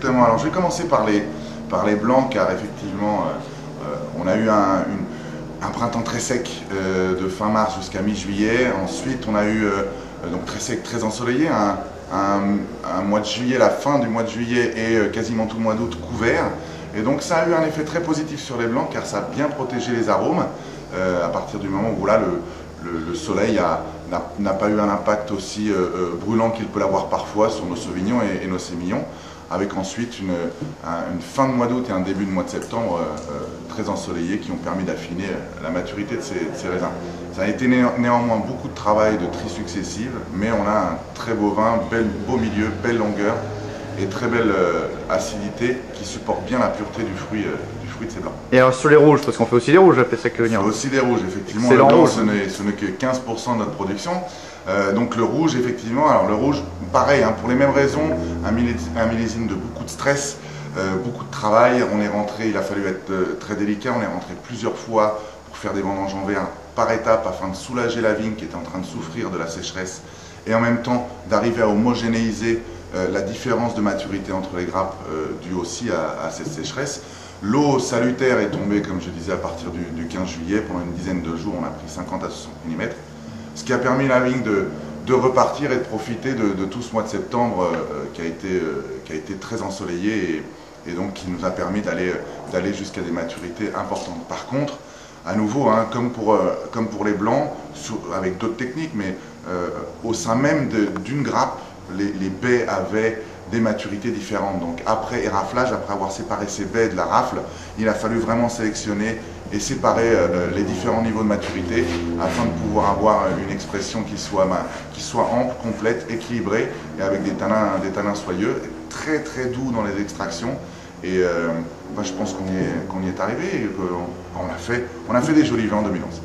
Alors je vais commencer par les blancs car effectivement on a eu un printemps très sec de fin mars jusqu'à mi-juillet. Ensuite on a eu donc très sec, très ensoleillé, un mois de juillet, la fin du mois de juillet et quasiment tout le mois d'août couvert. Et donc ça a eu un effet très positif sur les blancs car ça a bien protégé les arômes à partir du moment où là le soleil n'a pas eu un impact aussi brûlant qu'il peut l'avoir parfois sur nos sauvignons et nos sémillons, avec ensuite une fin de mois d'août et un début de mois de septembre très ensoleillés qui ont permis d'affiner la maturité de ces raisins. Ça a été néanmoins beaucoup de travail, de tri successives, mais on a un très beau vin, beau milieu, belle longueur et très belle acidité qui supporte bien la pureté du fruit de ces blancs. Et alors sur les rouges, parce qu'on fait aussi des rouges après ça que On fait aussi des rouges, effectivement. Le blanc, ce n'est que 15% de notre production. Donc le rouge, effectivement, alors le rouge, pareil, hein, pour les mêmes raisons, un millésime de beaucoup de stress, beaucoup de travail. On est rentré, il a fallu être très délicat, on est rentré plusieurs fois pour faire des vendanges en verre par étapes afin de soulager la vigne qui était en train de souffrir de la sécheresse et en même temps d'arriver à homogénéiser la différence de maturité entre les grappes due aussi à cette sécheresse. L'eau salutaire est tombée, comme je disais, à partir du 15 juillet. Pendant une dizaine de jours, on a pris 50 à 60 mm. Ce qui a permis à la vigne de repartir et de profiter de tout ce mois de septembre qui a été très ensoleillé et donc qui nous a permis d'aller jusqu'à des maturités importantes. Par contre, à nouveau, hein, comme pour les blancs, avec d'autres techniques, mais au sein même d'une grappe, les baies avaient des maturités différentes. Donc après éraflage, après avoir séparé ces baies de la rafle, il a fallu vraiment sélectionner et séparer les différents niveaux de maturité afin de pouvoir avoir une expression qui soit ample, complète, équilibrée et avec des tanins soyeux, très très doux dans les extractions. Et je pense qu'on y est arrivé et qu'on a fait des jolis vins en 2011.